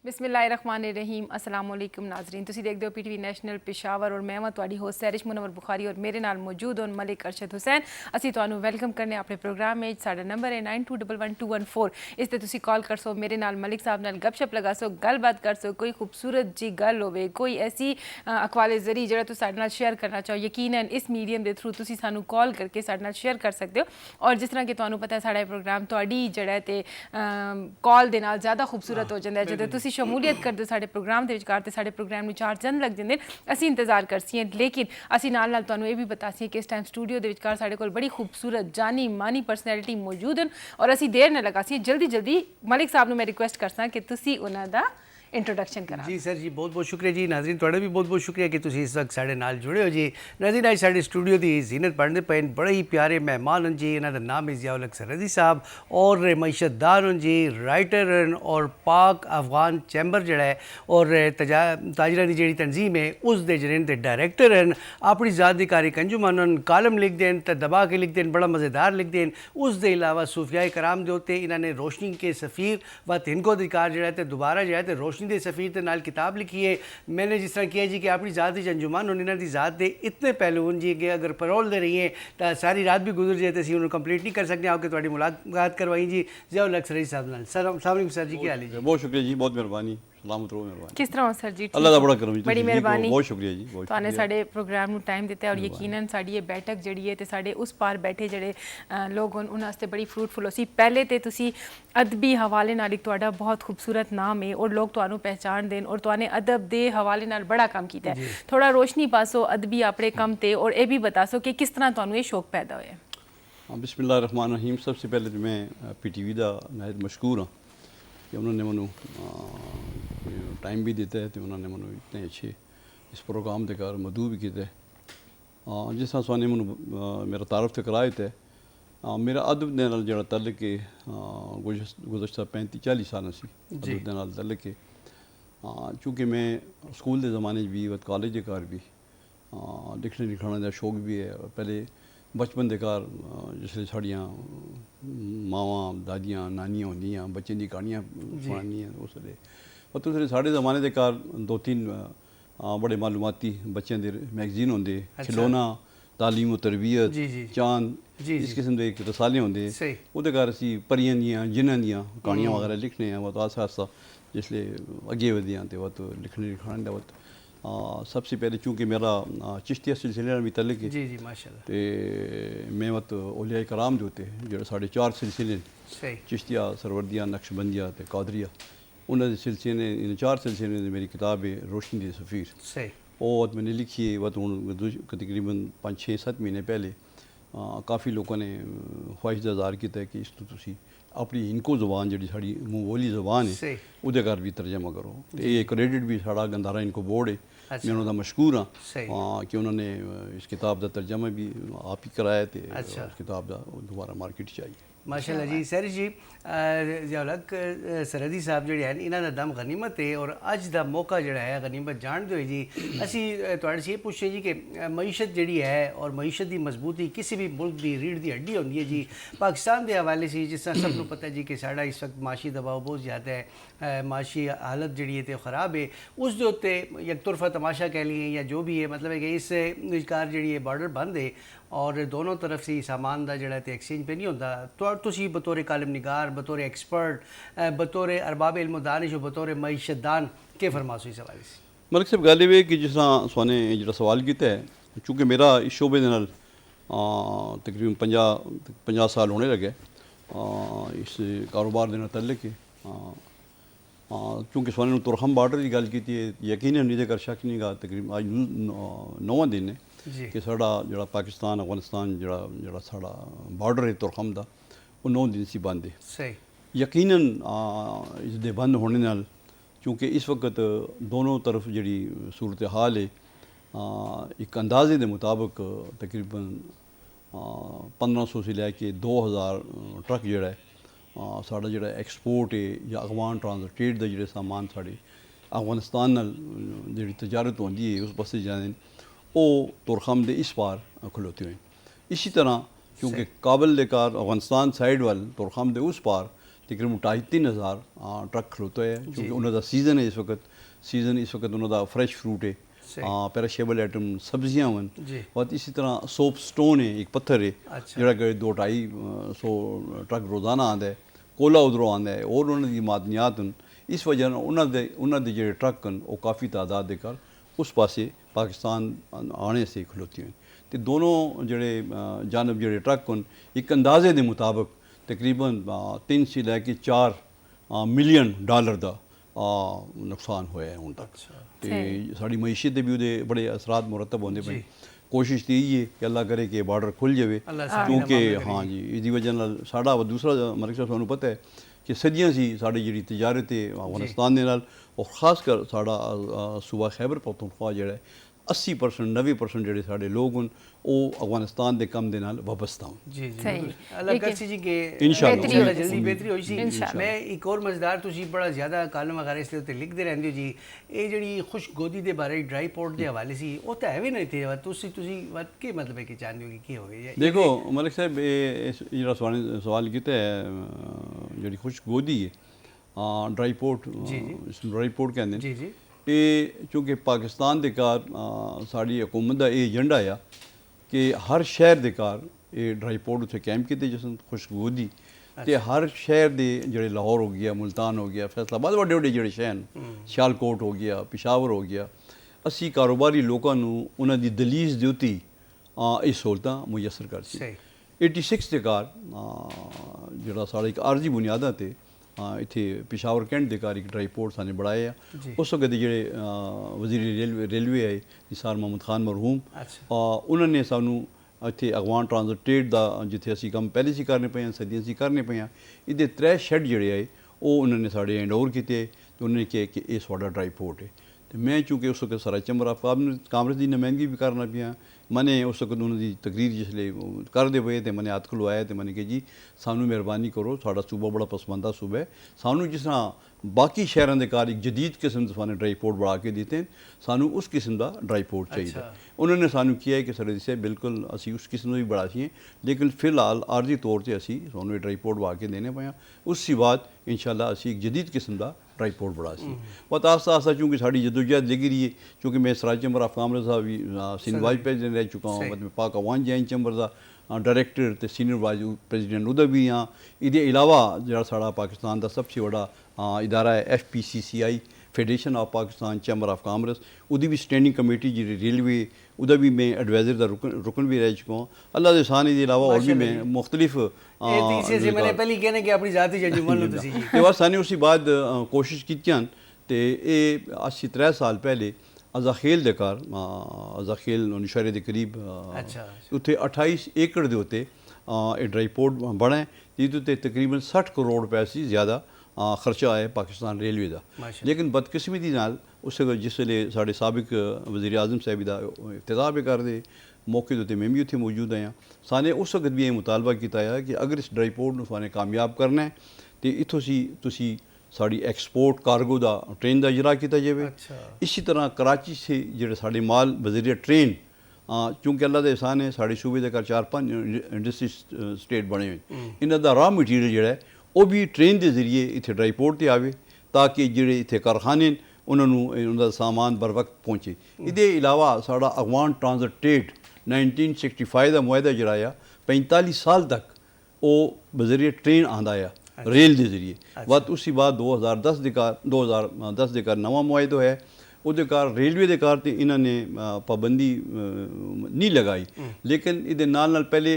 बिस्मिल्लाहिर्रहमानिर्रहीम अस्सलाम वालेकुम नाज़रीन तुसी देखते हो PTV नैशनल पेशावर और मैं तुहाडी होस्ट सैरिश मुनव्वर बुखारी और मेरे नाल मौजूद होन मलिक अरशद हुसैन। असी तुहानू वेलकम करने अपने प्रोग्राम में। साडा नंबर है 92111214। इस ते तुसी कॉल कर सो, मेरे नाल मलिक साहब नाल गपशप लगा सो, गलबात कर सो, कोई खूबसूरत जी गल होवे, कोई ऐसी अकवाले ज़री जेह्ड़ा तुस साडे नाल शेयर करना चाहो, यकीनन इस मीडियम के थ्रू तुसी सानू कॉल करके साडे नाल शेयर कर सकते हो। और जिस तरह कि तुहानू पता है साडा प्रोग्राम तुहाडी जेह्ड़ा है ते कॉल दे नाल ज़्यादा खूबसूरत हो जाता है। जदों तुसी शमूलियत करते हो साडे प्रोग्राम दे विचकार ते साडे प्रोग्राम नूं चार चंद लग जांदे असीं इंतज़ार करसीं, लेकिन असीं नाल नाल तुहानू ये भी बतासीं कि इस टाइम स्टूडियो दे विचकार साडे कोल बड़ी खूबसूरत जानी मानी पर्सनैलिटी मौजूद हैं और असीं देर न लगासीं, जल्दी जल्दी मलिक साहब नूं मैं रिक्वेस्ट करसां कि तुसी उन्हां दा इंट्रोडक्शन करा। जी सर जी, बहुत बहुत शुक्रिया जी। नाज़रीन तुहाडा भी बहुत बहुत शुक्रिया कि तुसी इस वक्त साडे नाल जुड़े हो जी। नाज़रीन अज साडे स्टूडियो की जीनत पढ़ने पे बड़े ही प्यारे मेहमान हैं जी। इन्हां दा नाम है ज़िया उल हक सरहदी साहब और मईशतदार हैं जी, राइटर हैं और पाक अफगान चैंबर जड़ा है और ताजरा की जी तंजीम है उस दे जरेन ते डायरैक्टर हैं। अपनी ज़ात की कारी अंजुमन हैं, कालम लिखते हैं तो दबा के लिखते हैं, बड़ा मज़ेदार लिखते हैं। उस दे अलावा सूफिया कराम दे उत्ते इन्होंने रोशनी के सफ़ीर व तिनको अधिकार जड़ा है दोबारा जो है रोशनी दे सफ़ीर के नाल किताब लिखी है। मैंने जिस तरह किया जी कि अपनी ज़ात की अंजुमन और इन्होंने ज़ात के इतने पहलू हैं जी कि अगर परोल दे रही हैं तो सारी रात भी गुजर जाए तो असीं उन्होंने कंप्लीट नहीं कर सकते। आपके थोड़ी मुलाकात करवाई जी ज़िया उल हक सरहदी साहब नाल। सर सर जी, क्या हाल है जी? बहुत शुक्रिया जी, बहुत मेहरबानी, सलामत रहो, मेहरबानी। किस तरह हो सर जी? अल्लाह दा बड़ा करम जी, बड़ी मेहरबानी, बहुत शुक्रिया जी, बहुत तुहाने शुक्रिया। साडे प्रोग्राम नूं टाइम दिता है और यकीनन साडी ये बैठक जिहड़ी है ते साडे उस पार बैठे जेह्ड़े लोग होन उन्हां वास्ते बड़ी फ्रूटफुल होसी। पहले ते तुसी अदबी हवाले नाल इक तुहाडा बहुत खूबसूरत नाम है और लोग तुहानू पहचान देन और तुहाने अदब दे हवाले नाल बड़ा काम कीता है। थोड़ा रोशनी पासो अदबी अपने कम ते और ये भी बतासो कि किस तरह तुहानू ये शौक पैदा होया? हाँ, बिस्मिल्लाहिर्रहमानिर्रहीम। सबसे पहले तो मैं PTV का नहायत मशकूर हाँ कि उन्होंने मैनू टाइम भी दिता है तो उन्होंने मैनू इतने अच्छे इस प्रोग्राम के कार मदू भी किया। जिस तरह तुहाने मैनू मेरा तारफ तो कराया है, मेरा अदब दे नाल जिहड़ा तल्लक है गुज़श्ता 35-40 साल से अदब दे नाल तल्लक है। चूँकि मैं स्कूल के ज़माने भी व कॉलेज के कार भी लिखने लिखाने का शौक भी है। पहले बचपन के कार जिसले साड़ियाँ मावां दादियाँ नानियाँ होंदियां बच्चे की कहानियाँ सुनानियाँ उसले और दूसरे साढ़े ज़माने के कार 2-3 बड़े मालूमाती बच्चों के मैगजीन होंगे, खिलौना, तालीम व तरबियत, चांद, इस किस्म के रसाले होंगे। वो कार असी परियां दियाँ जिन्हां दियां कहानियाँ वगैरह लिखने हैं। वह आस्ता आस्ता जिसले अगे वधियां तो वह लिखने लिखाने का वक्त सबसे पहले चूँकि मेरा चिश्तिया सिलसिले भी तल्लक है। जी जी माशाल्लाह। तो मैं वत औलिया कराम जो होते जो साढ़े 4 सिलसिले चिश्तिया सरवर्दिया नक्शबंदिया तो कादरिया उन्होंने सिलसिले इन 4 सिलसिले ने मेरी किताब है रोशनी दी सफ़ीर और मैंने लिखी है। वत हूँ तकरीबन 5-6-7 महीने पहले काफ़ी लोगों ने ख्वाहिश का इज़हार किया कि इस तो तुसी अपनी इनको ज़ुबान जी साड़ी मूँह बोली ज़ुबान है उहदे घर भी तर्जमा करो। तो ये क्रेडिट भी साड़ा गंदारा इनको बोर्ड है। मैं उन्होंने मशकूर हाँ कि उन्होंने इस किताब का तर्जमा भी आप ही कराया तो इस किताब का दोबारा मार्केट चाहिए। माशाल्लाह जी। सैरिश जी, ज़िया उल हक सरहदी साहब जिहड़े हैं इन्हां दा दम गनीमत है और अज दा मौका जिहड़ा है गनीमत जानते हुए जी असी तुहाडे से पुछे जी कि मईशत जिहड़ी है और मईशत की मजबूती किसी भी मुल्क की रीढ़ की हड्डी होंदी है जी। पाकिस्तान के हवाले से जिस तरह सबको पता है जी कि साडा इस वक्त माशी दबाव बहुत ज़्यादा है, माशी हालत जिहड़ी है तो ख़राब है। उस दे उत्ते यकतरफा तमाशा कह लिए या जो भी है, मतलब है कि इस विचकार जिहड़ी है बॉर्डर बंद है और दोनों तरफ से सामान का जोड़ा तो एक्सचेंज पे नहीं होता। तो तुसी बतौर कालम निगार, बतौर एक्सपर्ट, बतौर अरबाब इल्म दानिश और बतौर मईशतदान के फरमासो इस हवाले से? मलिक साहब गल ये कि जिस तरह सुने जो सवाल किया है, चूँकि मेरा इस शोबे के नाल तकरीबन 50 साल होने लगे इस कारोबार के नाल तल्लक है। चूँकि सुने तुरखम बॉर्डर की गल की यकीन नहीं कर शक नहीं गा तकरीबन अज 9वां दिन है कि साड़ा जो पाकिस्तान अफगानिस्तान जो साड़ा बॉर्डर है तुरखम का वो 9 दिन से बंद है। यकीनन इस दे बंद होने नाल चूँकि इस वक्त दोनों तरफ जी सूरत हाल है एक अंदाजे के मुताबिक तकरीबन 1500 से लैके 2000 ट्रक जोड़ा है साड़ा जो एक्सपोर्ट है या अफगान ट्रांसपोर्ट का जो सामान साढ़े अफगानिस्तान जी तजारत होती है उस पासे जाने वो तुरखम दे इस पार खलोते हुए। इसी तरह क्योंकि काबल लेकर अफगानिस्तान साइड वाल तुरखम दे उस पार तकरीबन 2,500-3,000 ट्रक खलोता है क्योंकि उन्होंने सीज़न है इस वक्त उन्होंने फ्रैश फ्रूट है, पेरिशेबल आइटम सब्जियां वन और इसी तरह सोप स्टोन है, एक पत्थर है जोड़ा कि 200-250 ट्रक रोज़ाना आंदा है, कोला उधरों आंदा है और उन्होंने मादनियात न इस वजह उन्होंने जो ट्रक न वो काफ़ी तादाद देकर उस पासे पाकिस्तान आने से खलोती हैं। तो दोनों जड़े जानब जड़े ट्रक न एक अंदाजे के मुताबिक तकरीबन 3 से लैके 4 मिलियन डॉलर का नुकसान होया है हूँ तक। तो साड़ी मईशत भी वो बड़े असरात मुरतब होंगे पे। कोशिश तो यही है कि अल्लाह करे कि बॉर्डर खुल जाए क्योंकि हाँ जी इसकी वजह साड़ा दूसरा मलिक साहब सानू पता है कि सदियां सी साड़ी जी तजारत है अफगानिस्तान के नाल और खासकर साड़ा सूबा खैबर पख्तूनख्वा जड़ा 80% 90% ਜਿਹੜੇ ਸਾਡੇ ਲੋਕ ਹਨ ਉਹ ਅਫਗਾਨਿਸਤਾਨ ਦੇ ਕੰਮ ਦੇ ਨਾਲ ਵਾਬਸਤਾ ਹਨ। ਜੀ ਜੀ ਅੱਲਾਹ ਕਰਸੀ ਜੀ ਕਿ इंशाअल्लाह जल्दी बेहतरी ਹੋਈ ਸੀ। मैं एक और मजेदार ਤੁਸੀਂ ਬੜਾ ਜ਼ਿਆਦਾ ਕਾਲਮ ਵਗੈਰਾ ਇਸ ਦੇ ਉੱਤੇ ਲਿਖਦੇ ਰਹਿੰਦੇ ਹੋ ਜੀ, ਇਹ ਜਿਹੜੀ ਖੁਸ਼ਗੋਦੀ ਦੇ ਬਾਰੇ ਡਰਾਈ ਪੋਰਟ ਦੇ ਹਵਾਲੇ ਸੀ ਉਹ ਤਾਂ ਹੈ ਵੀ ਨਹੀਂ ਤੇ ਤੁਸੀਂ ਕੀ ਮਤਲਬ ਹੈ ਕਿ ਚਾਹੁੰਦੇ ਹੋ ਕਿ ਕੀ ਹੋਵੇ? ਦੇਖੋ ਮਲਿਕ ਸਾਹਿਬ ਇਹ ਜਿਹੜਾ ਸਵਾਲ ਕੀਤਾ ਹੈ ਜਿਹੜੀ ਖੁਸ਼ਗੋਦੀ ਹੈ ਡਰਾਈ ਪੋਰਟ ਇਸ ਨੂੰ ਡਰਾਈ ਪੋਰਟ ਕਹਿੰਦੇ ਨੇ। ਜੀ ਜੀ ਇਹ ਕਿਉਂਕਿ ਪਾਕਿਸਤਾਨ ਦੇ ਕਾਰ ਸਾਡੀ ਹਕੂਮਤ ਦਾ ਇਹ ਏਜੰਡਾ ਆ ਕਿ ਹਰ ਸ਼ਹਿਰ ਦੇ ਕਾਰ ਇਹ ਡਰਾਈ ਪੋਰਟ ਉੱਥੇ ਕੈਂਪ ਕੀਤੇ ਜਸਨ ਖੁਸ਼ਗੋਦੀ ਤੇ ਹਰ ਸ਼ਹਿਰ ਦੇ ਜਿਹੜੇ ਲਾਹੌਰ ਹੋ ਗਿਆ, ਮੁਲਤਾਨ ਹੋ ਗਿਆ, ਫੈਸਲਾਬਾਦ ਵੱਡੇ ਵੱਡੇ ਜਿਹੜੇ ਸ਼ਹਿਰ ਸਿਆਲਕੋਟ ਹੋ ਗਿਆ, ਪਿਸ਼ਾਵਰ ਹੋ ਗਿਆ, ਅਸੀਂ ਕਾਰੋਬਾਰੀ ਲੋਕਾਂ ਨੂੰ ਉਹਨਾਂ ਦੀ ਦਲੀਜ਼ ਦੇ ਉੱਤੇ ਇਹ ਸਹੂਲਤਾਂ ਮੁਯੱਸਰ ਕਰ ਸੀ। 86 ਦੇ ਕਾਰ ਜਿਹੜਾ ਸਾਡਾ ਇੱਕ ਆਰਜੀ ਬੁਨਿਆਦਾਂ ਤੇ ਇੱਥੇ ਪਿਸ਼ਾਵਰ ਕੈਂਟ ਦੇ ਕਾਰ ਇੱਕ ਡਰਾਈ ਪੋਰਟ ਸਾਨੇ ਬਣਾਏ ਆ। ਉਸ ਵਕਤ ਦੇ ਜਿਹੜੇ ਵਜ਼ੀਰ ਰੇਲਵੇ ਆਏ ਨਿਸਾਰ ਮੁਹੰਮਦ ਖਾਨ ਮਰਹੂਮ ਉਹਨਾਂ ਨੇ ਸਾਨੂੰ ਇੱਥੇ ਅਗਵਾਨ ਟ੍ਰਾਂਜ਼ਿਟ ਟ੍ਰੇਡ ਦਾ ਜਿੱਥੇ ਅਸੀਂ ਕੰਮ ਪਹਿਲੇ ਸੀ ਕਰਨੇ ਪਏ ਹਾਂ, ਸਦੀਆਂ ਸੀ ਕਰਨੇ ਪਏ ਹਾਂ, ਇਹਦੇ 3 ਸ਼ੈੱਡ ਜਿਹੜੇ ਆਏ ਉਹ ਉਹਨਾਂ ਨੇ ਸਾਡੇ ਹੈਂਡ ਓਵਰ ਕੀਤੇ ਤੇ ਉਹਨਾਂ ਨੇ ਕਿਹਾ ਕਿ ਇਹ ਸਾਡਾ ਡਰਾਈ ਪੋਰਟ ਹੈ। ਤੇ ਮੈਂ ਚूँकि ਉਸ ਵਕਤ ਸਾਰਾ ਚੈਂਬਰ ਆਫ ਕਾਮਰਸ ਦੀ ਨੁਮਾਇੰਦਗੀ ਵੀ ਕਰਨਾ ਪਿਆ, मैंने उस वक्त उन्होंने तकरीर जिसले करते पे तो मैंने हथ खलवाया तो मैंने कहा जी सानू मेहरबानी करो, साड़ा सूबा बड़ा पसमानदा सूबा है, सानू जिस तरह बाकी शहरों के कार एक जदीद किस्म के ड्राई पोर्ट बढ़ा के देते हैं, सानू उस किस्म का ड्राई पोर्ट चाहिए। उन्होंने सानू किया है कि सर से बिल्कुल असी उस किस्म का भी बड़ा चाहिए, लेकिन फिलहाल आर्जी तौर पर असी सानू ड्राई पोर्ट बढ़ा के देने पाया। उसके बाद इंशाल्लाह असी एक जदीद किस्म का ड्राई पोर्ट बढ़ा सी। बस आस्ता आस्ता चूँकि साड़ी जदोजहद लगी रही है, चूँकि मैं सराज चैम्बर ऑफ कामर्स का भी सीनियर वाइस प्रेजिडेंट रह चुका हूँ, मतलब पाक अवान जैन चैम्बर का डायरैक्टर तो सीनियर वाइस प्रेजिडेंट उधर भी हाँ। ये अलावा जो साड़ा पाकिस्तान का सबसे बड़ा इदारा है FPCCI federation of Pakistan chamber of commerce, उदी भी स्टैंडिंग कमेटी जी रेलवे उधर भी मैं एडवाइज़र का रुकन भी रह चुका हूँ। अल्लाह के एहसान के अलावा और भी मैं मुख्तलिफ बस साने उसी बाद कोशिश की तो ये आज से 3 साल पहले अजाखेल दे कार अजाखेल नौशहरे के करीब उत्थे 28 एकड़ के उत्ते ड्राई पोर्ट बना है, जिसते तकरीबन 60 करोड़ रुपए से ज़्यादा खर्चा आया पाकिस्तान रेलवे का। लेकिन बदकिस्मती नाल उस जिसले साढ़े सबक वज़ीर आज़म साहब का इफ्तिताह भी करते मौके उत्ते मैं भी उत्थे मौजूद आया। साने उस वक्त भी ये मुतालबा किया कि अगर इस ड्राई पोर्ट को साने कामयाब करना है तो इतों तुसी साड़ी एक्सपोर्ट कार्गो का ट्रेन का इजरा किया जाए। इसी तरह कराची से जोड़े साढ़े माल बजरिया ट्रेन चूँकि अल्लाह के एहसान है साढ़े सूबे के 4-5 इंडस्ट्री स्टेट बने हुए, इन्हों का रॉ मटीरियल जोड़ा है वो भी ट्रेन के जरिए इतने ड्राई पोर्ट पर आए ताकि जोड़े इतने कारखाने उन्होंने सामान बर वक्त पहुँचे। ये अलावा साड़ा अगवान ट्रांजिट ट्रेड 1965 का मुआहदा जड़ा 45 साल तक वो बजरिए ट्रेन आंदा आ रेल के जरिए। बस उसी बाद 2010 के कार नवा मुआहदा है, वो कार रेलवे के कार इन्होंने पाबंदी नहीं लगाई, लेकिन ये पहले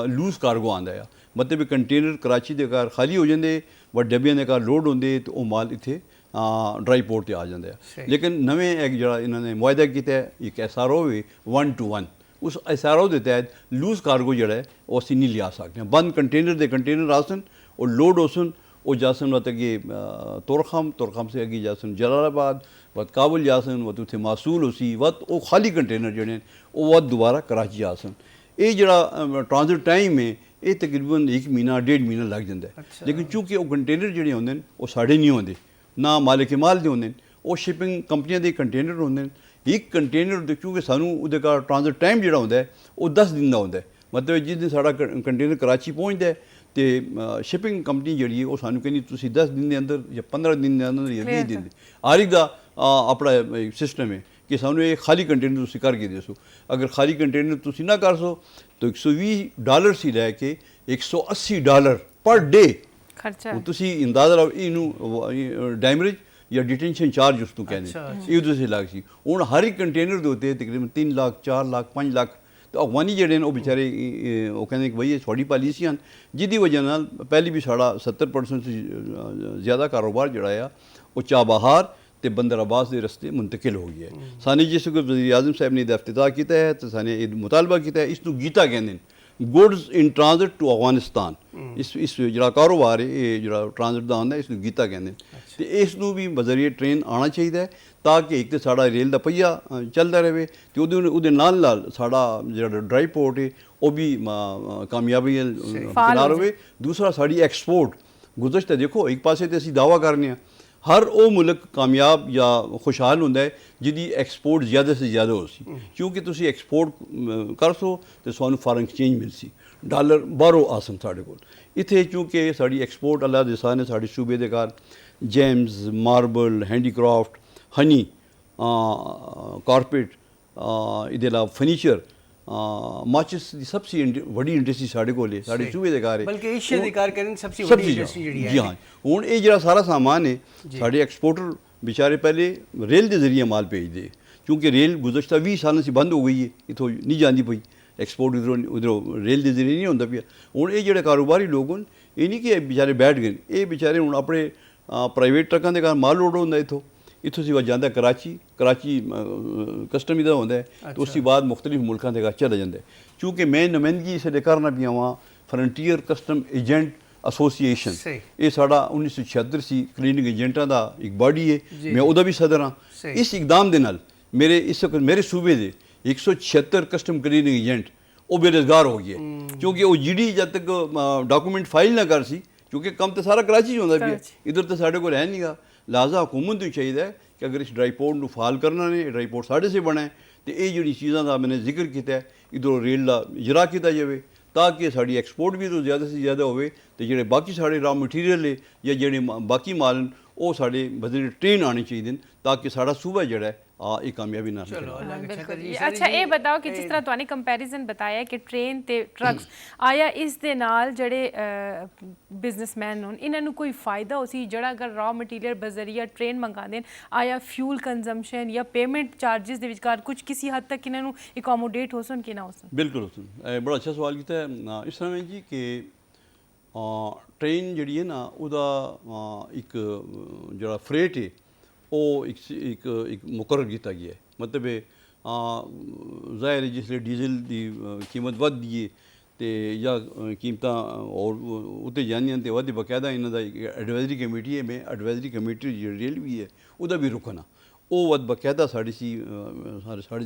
लूज कार्गो आंदा आ, मतलब कंटेनर कराची के कार खाली हो जाते व डब्बियां के कार लोड होंगे तो वह माल इतने ड्राई पोर्ट पर आ जाता है। लेकिन नवे एक जरा इन्होंने मुआहदा किया एक SRO भी 1-to-1, उस SRO के तहत लूज कार्गो जड़ा है वो असी नहीं लिया सकते। बंद कंटेनर के कंटेनर आसन और लोड होसन वो जासन वत अगे तुरखम से अगे जासन जलालाबाद वत काबुल जासन वत उथे मासूल होसी वत वो खाली कंटेनर जड़े वो वत दोबारा कराची आसन। ये जरा ट्रांजिट टाइम है ये तकरीबन 1 महीना 1.5 महीना लग जाता है। लेकिन चूँकि वो कंटेनर जोड़े होंगे वो साढ़े नहीं होंगे, ना मालिक माल के होंगे, वो शिपिंग कंपनियों के कंटेनर होंगे। एक कंटेनर चूँकि सानू उहदे ट्रांजिट टाइम जोड़ा होंगे वो 10 दिन का होंगे, मतलब जिस दिन साड़ा कंटेनर कराची पहुँचता है ਤੇ ਸ਼ਿਪਿੰਗ ਕੰਪਨੀ ਜਿਹੜੀ ਹੈ ਉਹ ਸਾਨੂੰ ਕਹਿੰਦੀ ਤੁਸੀਂ 10 ਦਿਨ ਦੇ ਅੰਦਰ ਜਾਂ 15 ਦਿਨ ਦੇ ਅੰਦਰ ਜਾਂ 20 ਦਿਨ ਦੇ ਹਰ ਇੱਕ ਦਾ ਆਪਣਾ ਸਿਸਟਮ ਹੈ ਕਿ ਸਾਨੂੰ ਇਹ ਖਾਲੀ ਕੰਟੇਨਰ ਤੁਸੀਂ ਕਰਕੇ ਦਿਓ। ਅਗਰ ਖਾਲੀ ਕੰਟੇਨਰ ਤੁਸੀਂ ਨਾ ਕਰ ਸੋ ਤਾਂ $120 ਸੀ ਲੈ ਕੇ $180 ਪਰ ਡੇ ਖਰਚਾ ਤੁਸੀਂ ਅੰਦਾਜ਼ਾ ਲਾਓ ਇਹਨੂੰ ਡੈਮਰੇਜ ਜਾਂ ਡਿਟੈਂਸ਼ਨ ਚਾਰਜ ਉਸ ਨੂੰ ਕਹਿੰਦੇ ਇਹ ਉਹਦੇ ਲੱਗ ਸੀ। ਹੁਣ ਹਰ ਇੱਕ ਕੰਟੇਨਰ ਦੇ ਉੱਤੇ ਤਕਰੀਬਨ 3 ਲੱਖ 4 ਲੱਖ 5 ਲੱਖ ਤੇ ਅਫਗਾਨੀ ਜਿਹੜੇ ਨੇ ਉਹ ਵਿਚਾਰੇ ਉਹ ਕਹਿੰਦੇ ਕਿ ਬਈ ਇਹ ਤੁਹਾਡੀ ਪਾਲਿਸੀ ਹਨ ਜਿਹਦੀ ਵਜ੍ਹਾ ਨਾਲ ਪਹਿਲੀ ਵੀ ਸਾਡਾ 70% ਜ਼ਿਆਦਾ ਕਾਰੋਬਾਰ ਜਿਹੜਾ ਆ ਉਹ ਚਾਬਹਾਰ ਤੇ ਬੰਦਰ ਅਬਾਸ ਦੇ ਰਸਤੇ ਮੁੰਤਕਿਲ ਹੋ ਗਿਆ ਹੈ। ਸਾਨੇ ਜਿਸ ਕੋ ਵਜ਼ੀਰ ਆਜ਼ਮ ਸਾਹਿਬ ਨੇ ਇਹਦਾ ਇਫਤਿਤਾਹ ਕੀਤਾ ਹੈ ਤੇ ਸਾਨੇ ਇਹ ਮੁਤਾਲਬਾ ਕੀਤਾ ਹੈ ਇਸ ਨੂੰ ਗੀਤਾ ਕਹਿੰਦੇ ਨੇ goods in transit to Afghanistan. ਇਸ ਜਿਹੜਾ ਕਾਰੋਬਾਰ ਹੈ ਇਹ ਜਿਹੜਾ ਟ੍ਰਾਂਜ਼ਿਟ ਦਾ ਹੁੰਦਾ ਇਸ ਨੂੰ ਗੀਤਾ ਕਹਿੰਦੇ ਨੇ ਤੇ ਇਸ ਨੂੰ ਵੀ ਬਜ਼ਰੀਏ ਟ੍ਰੇਨ ਆਉਣਾ ਚਾਹੀਦਾ ਹੈ ਤਾਂ ਕਿ ਇੱਕ ਤਾਂ ਸਾਡਾ ਰੇਲ ਦਾ ਪਹੀਆ ਚੱਲਦਾ ਰਹੇ ਤੇ ਉਹਦੇ ਨਾਲ ਨਾਲ ਸਾਡਾ ਜਿਹੜਾ ਡਰਾਈ ਪੋਰਟ ਹੈ ਉਹ ਵੀ ਕਾਮਯਾਬੀ ਨਾਲ ਹੋਵੇ। ਦੂਸਰਾ ਸਾਡੀ ਐਕਸਪੋਰਟ ਗੁਜ਼ਸ਼ਤਾ ਦੇਖੋ ਇੱਕ ਪਾਸੇ ਤੇ ਅਸੀਂ ਦਾਅਵਾ ਕਰਨੇ ਆ ਹਰ ਉਹ ਮੁਲਕ ਕਾਮਯਾਬ ਜਾਂ ਖੁਸ਼ਹਾਲ ਹੁੰਦਾ ਹੈ ਜਿਹਦੀ ਐਕਸਪੋਰਟ ਜ਼ਿਆਦਾ ਸੇ ਜ਼ਿਆਦਾ ਹੋ ਸੀ ਕਿਉਂਕਿ ਤੁਸੀਂ ਐਕਸਪੋਰਟ ਕਰ ਸੋ ਤੇ ਸਾਨੂੰ ਫਾਰਨ ਐਕਸਚੇਂਜ ਮਿਲ ਸੀ ਡਾਲਰ ਬਾਹਰੋਂ ਆਸਨ ਸਾਡੇ ਕੋਲ ਇੱਥੇ ਕਿਉਂਕਿ ਸਾਡੀ ਐਕਸਪੋਰਟ ਅੱਲਾ ਦੇ ਸਾਹ ਨੇ ਸਾਡੇ ਸੂਬੇ ਦੇ ਘਰ ਜੈਮਸ ਮਾਰਬਲ ਹੈਂਡੀਕ੍ਰਾਫਟ ਹਨੀ ਕਾਰਪੇਟ ਇਹਦੇ ਇਲਾਵਾ ਫਰਨੀਚਰ ਮਾਚਿਸ ਦੀ ਸਭ ਤੋਂ ਵੱਡੀ ਇੰਡਸਟਰੀ ਸਾਡੇ ਕੋਲ ਹੈ ਸਾਡੇ ਸੂਬੇ ਦੇ ਘਰ ਹੈ ਬਲਕਿ ਏਸ਼ੀਆ ਦੇ ਘਰ ਕਹਿੰਦੇ ਸਭ ਤੋਂ ਵੱਡੀ ਇੰਡਸਟਰੀ ਜਿਹੜੀ ਹੈ ਜੀ ਹਾਂ। ਹੁਣ ਇਹ ਜਿਹੜਾ ਸਾਰਾ ਸਾਮਾਨ ਹੈ ਸਾਡੇ ਐਕਸਪੋਰਟਰ ਵਿਚਾਰੇ ਪਹਿਲੇ ਰੇਲ ਦੇ ਜ਼ਰੀਏ ਮਾਲ ਭੇਜਦੇ ਕਿਉਂਕਿ ਰੇਲ ਗੁਜ਼ਸ਼ਤਾ 20 ਸਾਲਾਂ ਸੇ ਬੰਦ ਹੋ ਗਈ ਹੈ ਇਥੋਂ ਨਹੀਂ ਜਾਂਦੀ ਪਈ ਐਕਸਪੋਰਟ ਉਧਰੋਂ ਰੇਲ ਦੇ ਜ਼ਰੀਏ ਨਹੀਂ ਹੁੰਦਾ ਪਿਆ। ਹੁਣ ਇਹ ਜਿਹੜੇ ਕਾਰੋਬਾਰੀ ਲੋਕ ਹਨ ਇਹ ਨਹੀਂ ਕਿ ਵਿਚਾਰੇ ਬੈਠ ਗਏ ਇਹ ਵਿਚਾਰੇ ਹੁਣ ਆਪਣੇ ਪ੍ਰਾਈਵੇਟ ਟਰੱਕਾਂ ਦੇ ਘਰ ਮਾਲ ਲੋਡ ਹੁੰਦਾ ਇੱਥੋਂ ਸਿਵਾ ਜਾਂਦਾ ਕਰਾਚੀ ਕਸਟਮ ਇਹਦਾ ਹੁੰਦਾ ਹੈ ਤੇ ਉਸ ਤੋਂ ਬਾਅਦ ਮੁxtਲਿਫ ਮੁਲਕਾਂ ਦੇ ਘਰ ਚਲਾ ਜਾਂਦਾ ਹੈ। ਕਿਉਂਕਿ ਮੈਂ ਨੁਮਾਇੰਦਗੀ ਇਸ ਲਈ ਕਰਨਾ ਪਿਆ ਵਾਂ ਫਰੰਟੀਅਰ ਕਸਟਮ ਏਜੰਟ ਐਸੋਸੀਏਸ਼ਨ ਇਹ ਸਾਡਾ 1976 ਸੀ ਕਲੀਨਿੰਗ ਏਜੰਟਾਂ ਦਾ ਇੱਕ ਬਾਡੀ ਹੈ ਮੈਂ ਉਹਦਾ ਵੀ ਸਦਰ ਹਾਂ। ਇਸ ਇਕਦਾਮ ਦੇ ਨਾਲ ਮੇਰੇ ਸੂਬੇ ਦੇ 176 ਕਸਟਮ ਕਲੀਨਿੰਗ ਏਜੰਟ ਉਹ ਬੇਰੁਜ਼ਗਾਰ ਹੋ ਗਏ ਕਿਉਂਕਿ ਉਹ ਜਿਹੜੀ ਜਦ ਤੱਕ ਡਾਕੂਮੈਂਟ ਫਾਈਲ ਨਾ ਕਰ ਸੀ ਕਿਉਂਕਿ ਕੰਮ ਤਾਂ ਸਾਰਾ ਕਰਾਚੀ 'ਚ ਹੁੰਦਾ ਪਿਆ ਇੱਧਰ ਤਾਂ ਸਾਡੇ ਕੋਲ ਹੈ ਨਹੀਂਗਾ। ਲਿਹਾਜ਼ਾ ਹੁਕੂਮਤ ਨੂੰ ਚਾਹੀਦਾ ਹੈ ਕਿ ਅਗਰ ਇਸ ਡਰਾਈਪੋਰਟ ਨੂੰ ਫਾਲ ਕਰਨਾ ਨੇ ਡਰਾਈਪੋਰਟ ਸਾਡੇ ਸੇ ਬਣਾ ਤੇ ਇਹ ਜਿਹੜੀ ਚੀਜ਼ਾਂ ਦਾ ਮੈंने ਜ਼ਿਕਰ ਕੀਤਾ ਹੈ ਇੱਧਰੋਂ ਰੇਲ ਦਾ ਇਜਰਾ ਕੀਤਾ ਜਾਵੇ ਤਾਂ ਕਿ ਸਾਡੀ ਐਕਸਪੋਰਟ ਵੀ ਤੋਂ ਜ਼ਿਆਦਾ ਸੇ ਜ਼ਿਆਦਾ ਹੋਵੇ ਤੇ ਜਿਹੜੇ ਬਾਕੀ ਸਾਡੇ ਰਾ ਮਟੀਰੀਅਲ ਹੈ ਜਾਂ ਜਿਹੜੇ ਬਾਕੀ ਮਾਲ ਉਹ ਸਾਡੇ ਬਦਲੇ ਟ੍ਰੇਨ ਆਉਣੇ ਚਾਹੀਦੇ ਨੇ ਤਾਂ ਕਿ ਸਾਡਾ ਸੂਬਾ ਜਿਹੜਾ ਹੈ ਇਹ ਕਾਮਯਾਬੀ ਨਾਲ ਅੱਛਾ ਇਹ ਬਤਾਓ ਕਿ ਜਿਸ ਤਰ੍ਹਾਂ ਤੁਹਾਨੂੰ ਕੰਪੈਰੀਜ਼ਨ ਬਤਾਇਆ ਕਿ ਟ੍ਰੇਨ ਤੇ ਟਰੱਕਸ ਆਇਆ ਇਸ ਦੇ ਨਾਲ ਜਿਹੜੇ ਬਿਜ਼ਨਸਮੈਨ ਹੋਣ ਇਹਨਾਂ ਨੂੰ ਕੋਈ ਫਾਇਦਾ ਹੋ ਸੀ ਜਿਹੜਾ ਅਗਰ ਰਾ ਮਟੀਰੀਅਲ ਬਜ਼ਰੀਆ ਟ੍ਰੇਨ ਮੰਗਾਉਂਦੇ ਨੇ ਆਇਆ ਫਿਊਲ ਕੰਜ਼ੰਪਸ਼ਨ ਜਾਂ ਪੇਮੈਂਟ ਚਾਰजेस ਦੇ ਵਿਚਕਾਰ ਕੁਝ ਕਿਸੇ ਹੱਦ ਤੱਕ ਇਹਨਾਂ ਨੂੰ ਅਕੋਮੋਡੇਟ ਹੋ ਸਨ ਕਿ ਨਾ ਹੋ ਸਨ। ਬਿਲਕੁਲ ਬੜਾ ਅੱਛਾ ਸਵਾਲ ਕੀਤਾ ਹੈ ਇਸ ਤਰ੍ਹਾਂ ਜੀ ਕਿ ਟ੍ਰੇਨ ਜਿਹੜੀ ਹੈ ਨਾ ਉਹਦਾ ਇੱਕ ਜਿਹੜਾ ਫਰੇਟ ਹੈ ਉਹ ਇੱਕ ਮੁਕਰਰ ਕੀਤਾ ਗਿਆ ਹੈ ਮਤਲਬ ਜ਼ਾਹਿਰ ਜਿਸ ਲਈ ਡੀਜ਼ਲ ਦੀ ਕੀਮਤ ਵੱਧਦੀ ਹੈ ਤੇ ਜਾਂ ਕੀਮਤਾਂ ਔਰ ਉੱਤੇ ਜਾਂਦੀਆਂ ਤੇ ਵੱਧ ਬਕਾਇਦਾ ਇਹਨਾਂ ਦਾ ਇੱਕ ਐਡਵਾਈਜ਼ਰੀ ਕਮੇਟੀ ਹੈ ਮੈਂ ਐਡਵਾਈਜ਼ਰੀ ਕਮੇਟੀ ਜਿਹੜੀ ਰੇਲ ਵੀ ਹੈ ਉਹਦਾ ਵੀ ਰੁਕਣ ਉਹ ਵੱਧ ਬਕਾਇਦਾ ਸਾਡੇ ਸੀ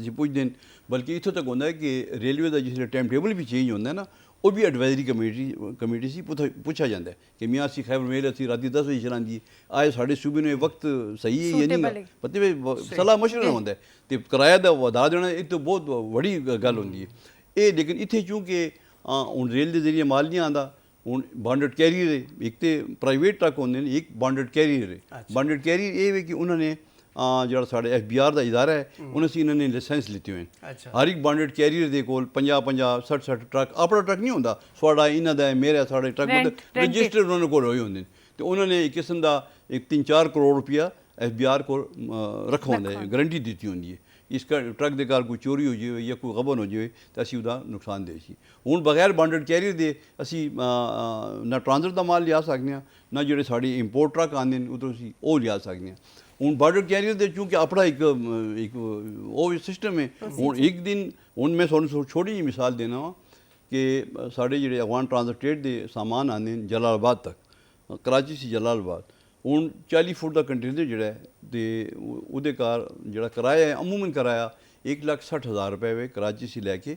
ਪੁੱਛਦੇ ਨੇ ਬਲਕਿ ਇੱਥੋਂ ਤੱਕ ਹੁੰਦਾ ਹੈ ਕਿ ਰੇਲਵੇ ਦਾ ਜਿਸ ਟਾਈਮ ਟੇਬਲ ਵੀ ਚੇਂਜ ਹੁੰਦਾ ਨਾ ਉਹ ਵੀ ਐਡਵਾਈਜ਼ਰੀ ਕਮੇਟੀ ਸੀ ਪੁੱਛਿਆ ਜਾਂਦਾ ਕਿ ਮੀਆਂ ਅਸੀਂ ਖੈਬਰ ਮੇਲ ਅਸੀਂ ਰਾਤੀ 10 ਵਜੇ ਚਲਾਉਂਦੀ ਆਏ ਸਾਡੇ ਸੂਬੇ ਨੂੰ ਇਹ ਵਕਤ ਸਹੀ ਹੈ ਜਾਂ ਨਹੀਂ ਪਤਾ ਵੀ ਸਲਾਹ ਮਸ਼ਵਰਾ ਹੁੰਦਾ ਤੇ ਕਿਰਾਇਆ ਦਾ ਵਧਾ ਦੇਣਾ ਇਹ ਤਾਂ ਬਹੁਤ ਵੱਡੀ ਗੱਲ ਹੁੰਦੀ ਹੈ ਇਹ ਲੇਕਿਨ ਇੱਥੇ ਕਿਉਂਕਿ ਹੁਣ ਰੇਲ ਦੇ ਜ਼ਰੀਏ ਮਾਲ ਨਹੀਂ ਆਉਂਦਾ ਹੁਣ ਬਾਂਡਡ ਕੈਰੀਅਰ ਹੈ ਇੱਕ ਤੇ ਪ੍ਰਾਈਵੇਟ ਟਰੱਕ ਹੁੰਦੇ ਨੇ ਇੱਕ ਬਾਂਡਡ ਕੈਰੀਅਰ ਹੈ ਬਾਂਡਡ ਕੈਰੀਅਰ ਇਹ ਹੈ ਕਿ ਉਹਨਾਂ ਨੇ ਜਿਹੜਾ ਸਾਡੇ FBI ਦਾ ਇਦਾਰਾ ਹੈ ਉਹਨਾਂ ਸੀ ਇਹਨਾਂ ਨੇ ਲਾਇਸੈਂਸ ਲਿੱਤੇ ਹੋਏ ਨੇ ਹਰ ਇੱਕ ਬਾਂਡਡ ਕੈਰੀਅਰ ਦੇ ਕੋਲ 50 60 ਟਰੱਕ ਆਪਣਾ ਟਰੱਕ ਨਹੀਂ ਹੁੰਦਾ ਤੁਹਾਡਾ ਇਹਨਾਂ ਦਾ ਮੇਰਾ ਸਾਡੇ ਟਰੱਕ ਰਜਿਸਟਰ ਉਹਨਾਂ ਕੋਲ ਹੋਏ ਹੁੰਦੇ ਨੇ ਤੇ ਉਹਨਾਂ ਨੇ ਇੱਕ ਕਿਸਮ ਦਾ 3-4 ਕਰੋੜ ਰੁਪਇਆ FBI ਕੋਲ ਰੱਖਾ ਹੁੰਦਾ ਹੈ ਗਰੰਟੀ ਦਿੱਤੀ ਹੁੰਦੀ ਹੈ ਇਸ ਟਰੱਕ ਦੇ ਘਰ ਕੋਈ ਚੋਰੀ ਹੋ ਜਾਵੇ ਜਾਂ ਕੋਈ ਗਬਨ ਹੋ ਜਾਵੇ ਤਾਂ ਅਸੀਂ ਉਹਦਾ ਨੁਕਸਾਨ ਦੇ ਸੀ। ਹੁਣ ਬਗੈਰ ਬਾਂਡਡ ਕੈਰੀਅਰ ਦੇ ਅਸੀਂ ਨਾ ਟ੍ਰਾਂਜ਼ਿਟ ਦਾ ਮਾਲ ਲਿਆ ਸਕਦੇ ਹਾਂ ਨਾ ਜਿਹੜੇ ਸਾਡੇ ਇੰਪੋਰਟ ਟਰੱਕ ਆਉਂਦੇ ਨੇ ਉਧਰੋਂ ਅਸੀਂ ਉਹ ਲਿਆ ਸਕਦੇ ਹਾਂ। ਹੁਣ ਬਾਰਡਰ ਕੈਰੀਅਰ ਦੇ ਕਿਉਂਕਿ ਆਪਣਾ ਇੱਕ ਉਹ ਸਿਸਟਮ ਹੈ ਹੁਣ ਇੱਕ ਦਿਨ ਹੁਣ ਮੈਂ ਤੁਹਾਨੂੰ ਛੋਟੀ ਜਿਹੀ ਮਿਸਾਲ ਦੇਣਾ ਵਾ ਕਿ ਸਾਡੇ ਜਿਹੜੇ ਅਫਗਾਨ ਟ੍ਰਾਂਜ਼ਿਟ ਦੇ ਸਾਮਾਨ ਆਉਂਦੇ ਨੇ ਜਲਾਲਾਬਾਦ ਤੱਕ ਕਰਾਚੀ ਸੀ ਜਲਾਲਾਬਾਦ ਹੁਣ 40 ਫੁੱਟ ਦਾ ਕੰਟੇਨਰ ਜਿਹੜਾ ਹੈ ਤੇ ਉਹਦੇ ਕਾਰ ਜਿਹੜਾ ਕਿਰਾਇਆ ਹੈ ਅਮੂਮਨ ਕਿਰਾਇਆ 1,60,000 ਰੁਪਏ ਵੇ ਕਰਾਚੀ ਸੀ ਲੈ ਕੇ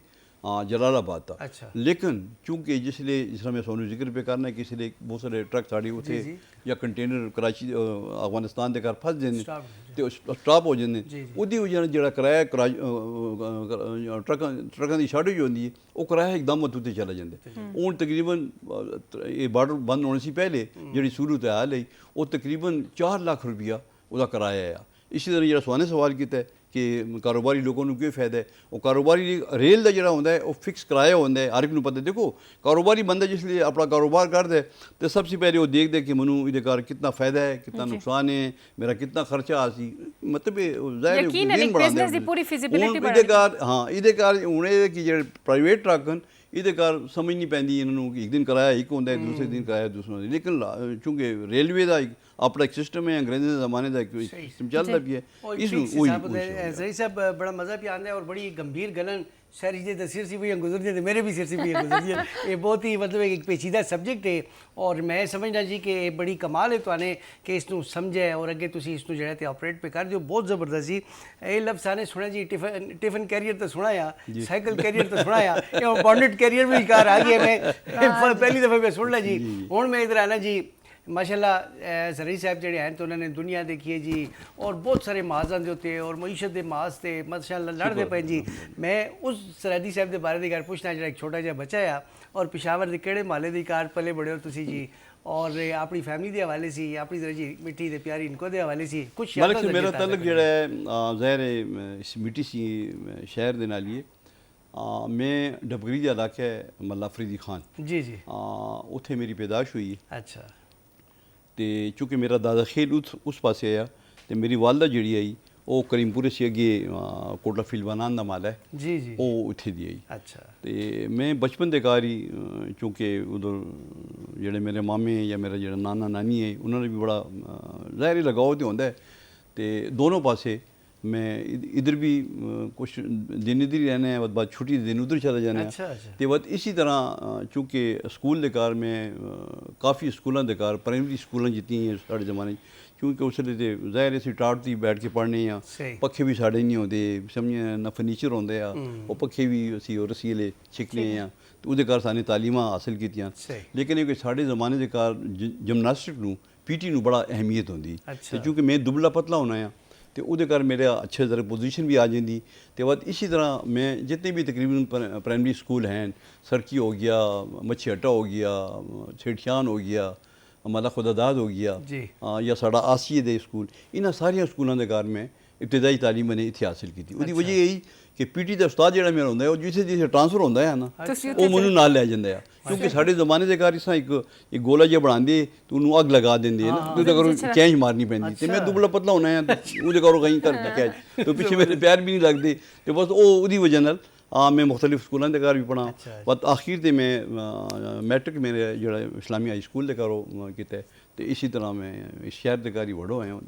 ਜਲਾਲਾਬਾਦ ਦਾ ਲੇਕਿਨ ਕਿਉਂਕਿ ਜਿਸ ਤਰ੍ਹਾਂ ਮੈਂ ਤੁਹਾਨੂੰ ਜ਼ਿਕਰ ਪੇ ਕਰਨਾ ਕਿ ਇਸ ਲਈ ਬਹੁਤ ਸਾਰੇ ਟਰੱਕ ਸਾਡੀ ਉੱਥੇ ਜਾਂ ਕੰਟੇਨਰ ਕਰਾਚੀ ਅਫਗਾਨਿਸਤਾਨ ਦੇ ਘਰ ਫਸ ਜਾਂਦੇ ਤੇ ਤੇ ਸਟਾਪ ਹੋ ਜਾਂਦੇ ਉਹਦੀ ਵਜ੍ਹਾ ਨਾਲ ਜਿਹੜਾ ਕਿਰਾਇਆ ਟਰੱਕਾਂ ਦੀ ਸ਼ਾਰਟੇਜ ਹੁੰਦੀ ਹੈ ਉਹ ਕਿਰਾਇਆ ਇੱਕਦਮ ਉੱਤੇ ਚਲਾ ਜਾਂਦਾ ਹੁਣ ਤਕਰੀਬਨ ਇਹ ਬਾਰਡਰ ਬੰਦ ਹੋਣੇ ਸੀ ਪਹਿਲੇ ਜਿਹੜੀ ਸਹੂਲਤ ਆ ਲਈ ਉਹ ਤਕਰੀਬਨ 4 ਲੱਖ ਰੁਪਇਆ ਉਹਦਾ ਕਿਰਾਇਆ ਆ ਇਸੇ ਤਰ੍ਹਾਂ ਜਿਹੜਾ ਸਵਾਲ ਨੇ ਸਵਾਲ ਕੀਤਾ ਕਿ ਕਾਰੋਬਾਰੀ ਲੋਕਾਂ ਨੂੰ ਕੀ ਫਾਇਦਾ ਹੈ ਉਹ ਕਾਰੋਬਾਰੀ ਰੇਲ ਦਾ ਜਿਹੜਾ ਹੁੰਦਾ ਹੈ ਉਹ ਫਿਕਸ ਕਿਰਾਇਆ ਹੁੰਦਾ ਹੈ ਹਰ ਇੱਕ ਨੂੰ ਪਤਾ ਦੇਖੋ ਕਾਰੋਬਾਰੀ ਬੰਦਾ ਜਿਸ ਲਈ ਆਪਣਾ ਕਾਰੋਬਾਰ ਕਰਦਾ ਹੈ ਤੇ ਸਭ ਤੋਂ ਪਹਿਲੇ ਉਹ ਦੇਖਦਾ ਕਿ ਮੈਨੂੰ ਇਹਦੇ ਕਾਰ ਕਿੰਨਾ ਫਾਇਦਾ ਹੈ ਕਿੰਨਾ ਨੁਕਸਾਨ ਹੈ ਮੇਰਾ ਕਿੰਨਾ ਖਰਚਾ ਆ ਸੀ ਮਤਲਬ ਜ਼ਾਹਿਰ ਯਕੀਨ ਹੈ ਬਿਜ਼ਨਸ ਦੀ ਪੂਰੀ ਫਿਜ਼ੀਬਿਲਿਟੀ ਇਹਦੇ ਕਾਰ ਇਹਦੇ ਕਾਰ ਹੁਣ ਇਹ ਕਿ ਜਿਹੜੇ ਪ੍ਰਾਈਵੇਟ ਟਰੱਕ ਹਨ ਇਹਦੇ ਕਾਰ ਸਮਝ ਨਹੀਂ ਪੈਂਦੀ ਇਹਨਾਂ ਨੂੰ ਕਿ ਇੱਕ ਦਿਨ ਕਿਰਾਇਆ ਇੱਕ ਹੁੰਦਾ ਹੈ ਦੂਸਰੇ ਦਿਨ ਕਿਰਾਇਆ ਦੂਸਰਾ ਹੁੰਦਾ ਲੇਕਿਨ ਚੂੰਕਿ ਰੇਲਵੇ ਦਾ ਆਪਣਾ ਇੱਕ ਸਿਸਟਮ ਹੈ ਅੰਗਰੇਜ਼ਾਂ ਦੇ ਜ਼ਮਾਨੇ ਦਾ ਇੱਕ ਸਿਸਟਮ ਚੱਲਦਾ ਵੀ ਹੈ ਇਸ ਨੂੰ ਸਹੀ ਸਾਹਿਬ ਬੜਾ ਮਜ਼ਾ ਵੀ ਆਉਂਦਾ ਹੈ ਔਰ ਬੜੀ ਗੰਭੀਰ ਗलन शहरी जी तो सिर से भी गुजरती है मेरे भी सिर से भी गुजरती है ये बहुत ही मतलब एक पेचीदा सब्जेक्ट है और मैं समझना जी कि बड़ी कमाल है तो आने कि इसनू समझे और अगे तुसी इसनू जो है ऑपरेट पे कर दियो बहुत ज़बरदस्त जी ये लफ्ज़ आने सुना जी टिफिन कैरियर तो सुना या साइकिल कैरियर तो सुना या बॉन्डेड कैरियर भी कार आ गया मैं पहली दफ़ा मैं सुन ला जी हूँ मैं इधर आना जी माशाल्लाह सरई साहब जड़े हैं तो उन्होंने दुनिया देखी है जी और बहुत सारे महाजां के उत्ते और मीशत के मास से माशाल्लाह लड़ते पे जी मैं उस सरहदी साहब के बारे की गल पूछना जो एक छोटा जहा बच्चा आ और पिशावर के किहड़े माले की कार पले बड़े हो तुसी जी और अपनी फैमिली के हवाले से अपनी तरह जी मिट्टी के प्यारी इनको के हवाले से कुछ मेरा तल्लक जो है ज़ाहिर है इस मिट्टी सी शहर के नाल ही मैं डबगरी का इलाका है मल्ला फरीदी खान जी जी उत्थे मेरी पैदाश हुई अच्छा तो चूँकि मेरा दादा खेल उस पासे आया तो मेरी वालदा जी आई वो करीमपुरे से अगे कोटला फिलवानान का माल है जी जी वो उत्थे दी आई अच्छा तो मैं बचपन के कार ही चूँकि उधर जोड़े मेरे मामे या मेरा जो नाना नानी है उन्होंने भी बड़ा ज़ाहिर लगाव तो होंदा है तो दोनों पासे मैं इधर भी कुछ दिन इधर ही रहने हैं बाद छुट्टी दिन उधर चले जाने हैं तो बाद इसी तरह चूँकि स्कूल के कार में काफ़ी स्कूलों के कार प्राइमरी स्कूलों जितनी हैं साढ़े ज़माने क्योंकि उस वेले तो ज़ाहिर असीं टाट दी बैठ के पढ़ने आ पक्खे भी साढ़े नहीं होंदे समझे ना फर्नीचर होंदे आ वो पक्खे भी असीं और रसीले छिकने आ तो उहदे कार सानी तालीमां हासिल कीतियां लेकिन ये साढ़े ज़माने के कार जिमनास्टिक नूं पीटी नूं बड़ा अहमियत होंदी ते क्योंकि मैं दुबला पतला होना आ तो वो कार मेरे अच्छे तरह पोजीशन भी आ जाती तो बाद इसी तरह मैं जितने भी तकरीबन प्राइमरी स्कूल हैं सरकी हो गया मच्छी अड्डा हो गया छेड़छान हो गया माला खुदादाद हो गया या साड़ा आसिए दे स्कूल इन्होंने सारिया स्कूलों के कार में इब्तदाई तालीम मैंने इतने हासिल की उसकी वजह यही कि पीटी का उस्ताद जो मेरा होंगे जिसे जिसे ट्रांसफर होंगे है ना वो मैं नाल लै जाता है क्योंकि साढ़े जमाने के कार इस एक गोला जहा बनाते तो उन्होंने अग लगा देंगे तो करो चैंज मारनी पैंती तो मैं दुबला पतला होना है तो करो कहीं कर कैच तो पिछले मेरे पैर भी नहीं लगते तो बस वो वजह नाल मैं मुख्तलिफ स्कूलों के घर भी पढ़ा बट आखिर से मैं मैट्रिक मेरे जो इस्लामी हाई स्कूल के घरों किया तो इसी तरह मैं इस शहर के घर ही बड़ो आया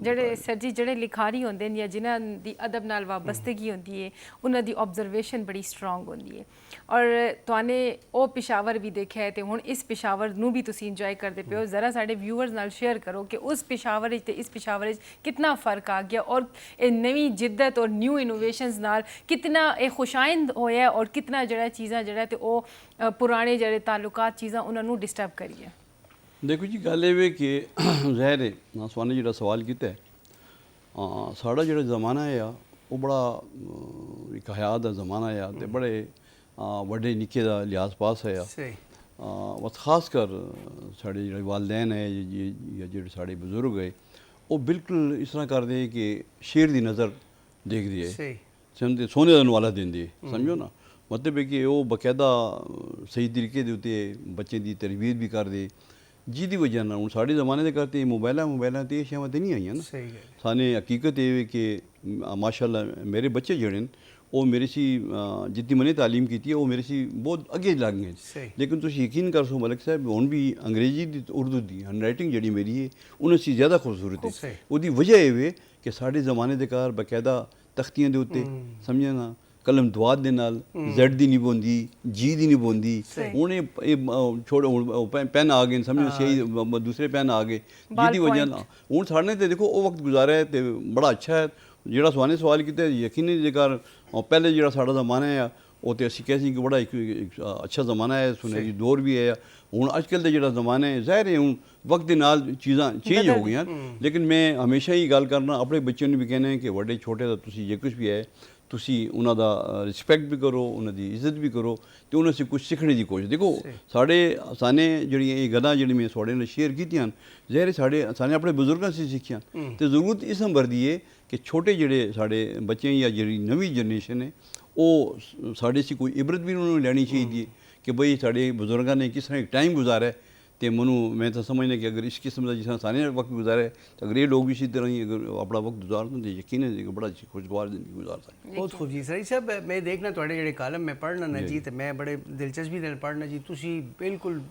ਜਿਹੜੇ ਸਰ ਜੀ ਜਿਹੜੇ ਲਿਖਾਰੀ ਹੁੰਦੇ ਨੇ ਜਾਂ ਜਿਨ੍ਹਾਂ ਦੀ ਅਦਬ ਨਾਲ ਵਾਬਸਤਗੀ ਹੁੰਦੀ ਹੈ ਉਹਨਾਂ ਦੀ ਆਬਜ਼ਰਵੇਸ਼ਨ ਬੜੀ ਸਟਰੋਂਗ ਹੁੰਦੀ ਹੈ ਔਰ ਤੁਹਾਨੇ ਉਹ ਪਿਸ਼ਾਵਰ ਵੀ ਦੇਖਿਆ ਹੈ ਤੇ ਹੁਣ ਇਸ ਪਿਸ਼ਾਵਰ ਨੂੰ ਵੀ ਤੁਸੀਂ ਇੰਜੋਏ ਕਰਦੇ ਪਿਓ ਜ਼ਰਾ ਸਾਡੇ ਵਿਊਅਰਸ ਨਾਲ ਸ਼ੇਅਰ ਕਰੋ ਕਿ ਉਸ ਪਿਸ਼ਾਵਰ ਵਿੱਚ ਤੇ ਇਸ ਪਿਸ਼ਾਵਰ ਵਿੱਚ ਕਿੰਨਾ ਫਰਕ ਆ ਗਿਆ ਔਰ ਇਹ ਨਵੀਂ ਜਿੱਦਤ ਔਰ ਨਿਊ ਇਨੋਵੇਸ਼ਨਸ ਨਾਲ ਕਿੰਨਾ ਇਹ ਖੁਸ਼ਾਇੰਦ ਹੋਇਆ ਔਰ ਕਿੰਨਾ ਜਿਹੜਾ ਚੀਜ਼ਾਂ ਜਿਹੜਾ ਤੇ ਉਹ ਪੁਰਾਣੇ ਜਿਹੜੇ ਤਾਲੁਕਾਤ ਚੀਜ਼ਾਂ ਉਹਨਾਂ ਨੂੰ ਡਿਸਟਰਬ ਕਰੀਏ देखो जी गल ये कि ज़ाहिर है सवाने जो सवाल किया साड़ा जो जमाना है वो बड़ा एक हयात का जमाना है तो बड़े बड़े निके का लिहाज पास है बस खास कर साढ़े जो वालदैन है या जो साढ़े बजुर्ग है वो बिल्कुल इस तरह करते हैं कि शेर की नज़र देखते है समझते सोने का नवाला देंगे समझो ना मतलब है कि वो बाकायदा सही तरीके के उत्ते बच्चे की तरबियत भी करते जिहदी वजह हूँ साढ़े जमाने के करते मोबाइल तो ये शावां तो नहीं आई ना साने हकीकत ये कि माशाल्लाह मेरे बच्चे जड़े वो मेरे सी जितनी मैंने तालीम की है वो मेरे सी बहुत अगे लग गए लेकिन तुम यकीन कर सो मलिक साहब हूँ भी अंग्रेजी की उर्दू की हैंड राइटिंग जी मेरी है उन्हें सी ज़्यादा खूबसूरत है वो वजह ये कि साढ़े जमाने के कार बाकायदा तख्तियां के उत्ते समझे ना कलम दुआत दे नाल जेड दी नहीं बोंदी जी दी नहीं बोंदी उन्हें छोड़ पेन आ गए समझो सही दूसरे पेन आ गए जिहदी वजह ना हूँ साढ़े तो देखो वो वक्त गुजारा है तो बड़ा अच्छा है जो सवाने सवाल किया यकीनी जेकर पहले जो साड़ा जमाना है ਉਹ ਤੇ ਅਸੀਂ ਕਹਿੰਦੇ ਕਿ ਬੜਾ ਇੱਕ ਅੱਛਾ ਜ਼ਮਾਨਾ ਹੈ, ਸੁਨਹਿਰੀ ਦੌਰ ਵੀ ਹੈ। ਹੁਣ ਅੱਜ ਕੱਲ੍ਹ ਦਾ ਜਿਹੜਾ ਜ਼ਮਾਨਾ ਹੈ, ਜ਼ਾਹਿਰ ਹੈ ਹੁਣ ਵਕਤ ਦੇ ਨਾਲ ਚੀਜ਼ਾਂ ਚੇਂਜ ਹੋ ਗਈਆਂ, ਲੇਕਿਨ ਮੈਂ ਹਮੇਸ਼ਾ ਹੀ ਗੱਲ ਕਰਨਾ ਆਪਣੇ ਬੱਚਿਆਂ ਨੂੰ ਵੀ ਕਹਿਣਾ ਕਿ ਵੱਡੇ ਛੋਟੇ ਦਾ ਤੁਸੀਂ ਜੇ ਕੁਝ ਵੀ ਹੈ ਤੁਸੀਂ ਉਹਨਾਂ ਦਾ ਰਿਸਪੈਕਟ ਵੀ ਕਰੋ, ਉਹਨਾਂ ਦੀ ਇੱਜ਼ਤ ਵੀ ਕਰੋ ਤੇ ਉਹਨਾਂ ਸੇ ਕੁਝ ਸਿੱਖਣੇ ਦੀ ਕੋਸ਼ਿਸ਼। ਦੇਖੋ ਸਾਨੇ ਜਿਹੜੀਆਂ ਇਹ ਗੱਲਾਂ ਜਿਹੜੀ ਮੈਂ ਤੁਹਾਡੇ ਨਾਲ ਸ਼ੇਅਰ ਕੀਤੀਆਂ, ਜ਼ਾਹਿਰ ਸਾਨੇ ਆਪਣੇ ਬਜ਼ੁਰਗਾਂ ਸੇ ਸਿੱਖੀਆਂ ਤੇ ਜ਼ਰੂਰਤ ਇਸ ਨੰਬਰ ਦੀ ਹੈ ਕਿ ਛੋਟੇ ਜਿਹੜੇ ਸਾਡੇ ਬੱਚੇ ਜਾਂ ਜਿਹੜੀ ਨਵੀਂ ਜਨਰੇਸ਼ਨ ਹੈ ਉਹ ਸਾਡੇ ਸੇ ਕੋਈ ਇਬਰਤ ਵੀ ਉਹਨਾਂ ਨੂੰ ਲੈਣੀ ਚਾਹੀਦੀ ਹੈ ਕਿ ਬਈ ਸਾਡੇ ਬਜ਼ੁਰਗਾਂ ਨੇ ਕਿਸ ਤਰ੍ਹਾਂ ਇੱਕ ਟਾਈਮ ਗੁਜ਼ਾਰਿਆ ਤੇ ਮੈਂ ਤਾਂ ਸਮਝਦਾ ਕਿ ਅਗਰ ਇਸ ਕਿਸਮ ਦਾ ਜਿਸ ਤਰ੍ਹਾਂ ਸਾਨੇ ਵਕਤ ਗੁਜ਼ਾਰਿਆ ਤਾਂ ਅਗਰ ਇਹ ਲੋਕ ਵੀ ਇसी तरह ही अगर अपना वक्त गुजारते तो यकीन है बड़ा खुशगवार जिंदगी गुजार सकते। ਬਹੁਤ ਖੂਬ ਜੀ ਸਰੀ ਸਾਹਿਬ, ਮੈਂ ਦੇਖਣਾ ਤੁਹਾਡੇ ਜਿਹੜੇ ਕਾਲਮ ਮੈਂ ਪੜ੍ਹਨਾ ਨਾ ਜੀ, ਤੇ ਮੈਂ ਬੜੇ ਦਿਲਚਸਪੀ ਨਾਲ ਪੜ੍ਹਨਾ ਜੀ। ਤੁਸੀਂ ਬਿਲਕੁਲ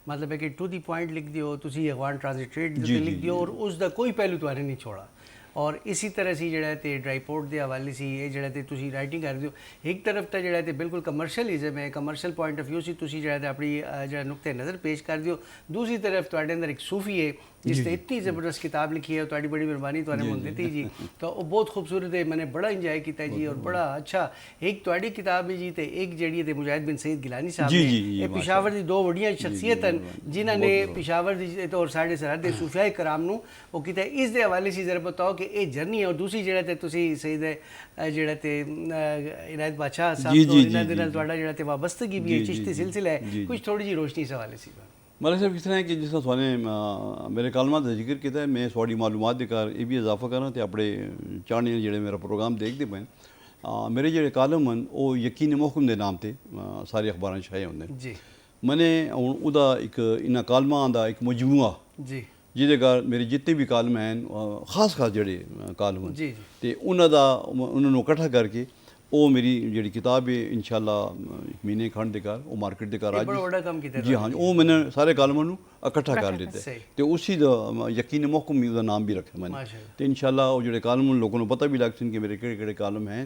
ਮਤਲਬ ਹੈ ਕਿ ਟੂ ਦੀ ਪੁਆਇੰਟ ਲਿਖ ਦਿਓ, ਤੁਸੀਂ ਅਖਬਾਰ ਟ੍ਰਾਂਸਲੇਟਰੇਟ ਦੇ ਲਿਖ ਦਿਓ ਔਰ ਉਸ ਦਾ ਕੋਈ ਪਹਿਲੂ ਤੁਹਾਨੇ ਨਹੀਂ ਛੋੜਾ। ਔਰ ਇसी तरह ਸੀ ਜਿਹੜਾ ਤੇ ਡਰਾਈਪੋਰਟ ਦੇ ਹਵਾਲੇ ਸੀ ਇਹ ਜਿਹੜਾ ਤੇ ਤੁਸੀਂ ਰਾਈਟਿੰਗ ਕਰਦੇ ਹੋ, ਇੱਕ ਤਰਫ ਤਾਂ ਜਿਹੜਾ ਤੇ ਬਿਲਕੁਲ ਕਮਰਸ਼ੀਅਲਿਜ਼ਮ ਹੈ, ਕਮਰਸ਼ੀਅਲ ਪੁਆਇੰਟ ਆਫ ਵਿਊ ਸੀ ਤੁਸੀਂ ਜਿਹੜਾ ਤੇ ਆਪਣੀ ਜਿਹੜਾ ਨੁਕਤੇ ਨਜ਼ਰ ਪੇਸ਼ ਕਰਦੇ ਹੋ। ਦੂਸਰੀ ਤਰਫ ਤੁਹਾਡੇ ਅੰਦਰ ਇੱਕ ਸੂਫੀ ਹੈ जिस ते इतनी ज़बरदस्त किताब लिखी है, तो बड़ी मेहरबानी तो मुझे दी जी, तो वो बहुत खूबसूरत है, मैंने बड़ा इंजॉय किया जी और बड़ा अच्छा। एक तुहाडी किताब है जी ते एक जी ते मुजाहिद बिन सईद गिलानी साहब ने, ये पेशावर की दो वड्डियां शख्सियत हैं जिन्होंने पेशावर की और साढ़े सरहद सूफिया कराम नूं वो किया। इस दे हवाले से जरा बताओ कि ये जर्नी है और दूसरी जगह ते तुसी सईद जड़ा ते इनायत बादशाह साहब तो इन्हां दे नाल तुहाडा जड़ा ते वाबस्तगी भी है, चिश्ती सिलसिला है, कुछ थोड़ी जी रोशनी इस हवाले से। मलिक साहब किस तरह है कि जिस तरह तुहाने मेरे कालमात का जिक्र किया है, मैं थोड़ी मालूमात दे कार ये भी इजाफा करा तो अपने चाहने जेह्ड़े मेरा प्रोग्राम देखते पे मेरे जेह्ड़े कालम हैं वो यकीन मोहकम के नाम से सारे अखबार छाए होंगे जी। मैंने हूँ उदा एक इन्होंने कालमां का एक मजमूआ जी जिहदे कार मेरे जितने भी कालम हैं खास जेह्ड़े कालम हैं तो उन्होंने कट्ठा करके वो मेरी जी किताब है इंशाल्लाह एक महीने खंड देकर वो मार्केट देकर आज जी हाँ वो मैंने सारे कालमों इकट्ठा कर लेते तो उसी यकीन मोहकम उसका नाम भी रखा मैंने तो इंशाल्लाह वो जो कालम लोगों को पता भी लग सन कि मेरे केड़े कालम हैं।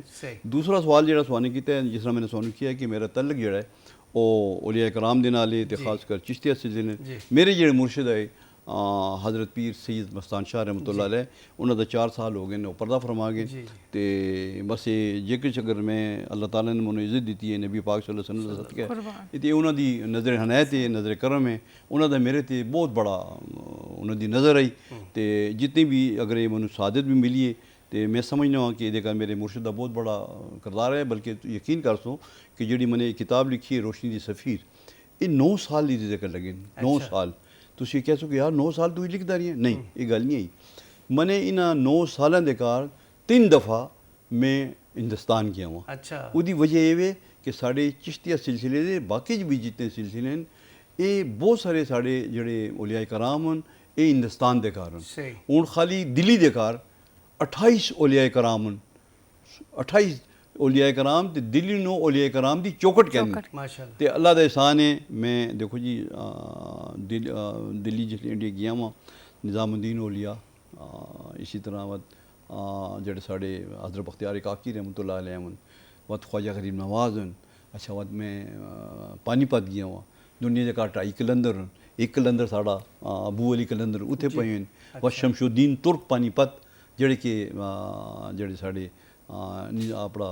दूसरा सवाल जो सुने किया जिस तरह मैंने सुन किया कि मेरा तल्लक जोड़ा है वो औलिया कराम दे नाल है, खासकर चिश्तिया सिलसिले ने मेरे जो मुर्शिद है हज़रत पीर सैयद मस्तान शाह रहमतुल्लाह अलैह उन्होंने 4 साल हो गए ने पर्दा फरमा गए तो बस ये जे कुछ अगर मैं अल्लाह ताला ने मैंने इज्जत दी है नबी पाक सल्लल्लाहु अलैहि वसल्लम सदके तो उन्होंने नज़र हनायत है, नज़र करम है, उन्होंने मेरे ते बहुत बड़ा उन्होंने नज़र आई तो जितनी भी अगर ये मैंने सादत भी मिली है तो मैं समझना हाँ कि ये मेरे मुर्शिद का बहुत बड़ा किरदार है। बल्कि यकीन कर सो कि जी मैंने किताब लिखी है रोशनी दी सफ़ीर ये 9 साल की जिक्र लगे 9 साल तुम कह सको यार 9 साल तू ही लिखता रही है, नहीं ये गल नहीं आई। मैंने इन्होंने 9 सालों के कार 3 दफ़ा मैं हिंदुस्तान गया हुआ। अच्छा उसकी वजह यह है कि साढ़े चिश्तिया सिलसिले के बाकी भी जितने सिलसिले हैं ये बहुत सारे साढ़े जोड़े औलिया कराम हैं ये हिंदुस्तान के कार हैं। हूँ खाली दिल्ली के कार 28 औलिया कराम हैं, 28 औलिया कराम तो दिल्ली नो औलिया कराम की चौकट कहते तो अल्लाह का एहसान है। मैं देखो जी दिल्ली जिसले इंडिया गया वहाँ निज़ामुद्दीन औलिया इसी तरह जेह्ड़े साढ़े हज़रत बख्तियार काकी रहमतुल्लाह अलैह वत ख्वाजा गरीब नवाज़ हैं। अच्छा वत मैं पानीपत गया वहाँ दुनिया के 2.5 कलंदर एक कलंदर साढ़ा अबू अली कलंदर उत्थे पे हैं व शमशुद्दीन तुर्क पानीपत जेह्ड़े कि जेह्ड़े साढ़े अपना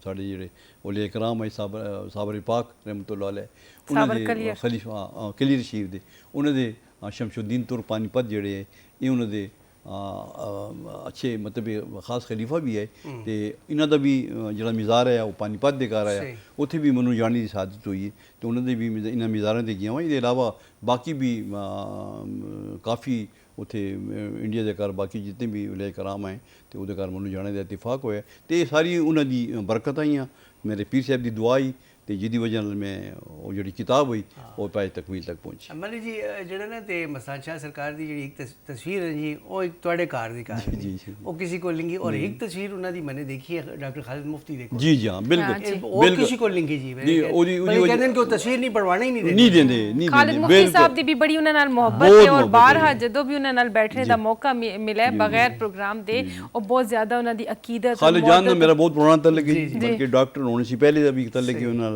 साढ़े जेह्ड़े औलिया कराम है साबर पाक रहमतुल्लाह अलैह उन्होंने खलीफा कली रशीद दे उन्होंने शमशुद्दीन तुर्क पानीपत जेह्ड़े ये उन्होंने अच्छे मतलब खास खलीफा भी है तो इन्हों का भी जो मज़ार है वो पानीपत के घर आया उत्थे भी मैनू जाने की सादत हुई है तो उन्होंने भी इन्होंने मज़ारों से गया वा। इसके अलावा बाकी भी काफ़ी उत्थे इंडिया के घर बाकी जितने भी औलिया कराम हैं तो वो घर मैनू जाने का इतफाक होया तो ये सारी उन्होंने बरकत ही मेरे पीर साहब की दुआ ही तो जिदी वजह मैं वो जी किताब हुई वो पाए तकमील तक पहुंची। मनी जी जड़ा ना तो मस्तान शाह सरकार की जी एक तस्वीर है जी वो एक तुहाडे कार की कार जी वो किसी को लिंगी और एक तस्वीर उन्होंने मैंने देखी है डॉक्टर खालिद मुफ्ती देखो जी जी हाँ बिल्कुल वो किसी को लिंगी जी कहते हैं कि तस्वीर नहीं पढ़वाना ही नहीं देंदे खालिद मुफ्ती साहब दी भी बड़ी उन्हां नाल मोहब्बत है और बारहा जदों भी उन्हां नाल बैठने दा मौका मिला है बगैर प्रोग्राम दे और बहुत ज्यादा उन्हां दी अकीदत खालिद जान ने मेरा बहुत पुराना तल्लुक है बल्कि डॉक्टर होने से पहले दा भी तल्लुक है उन्हां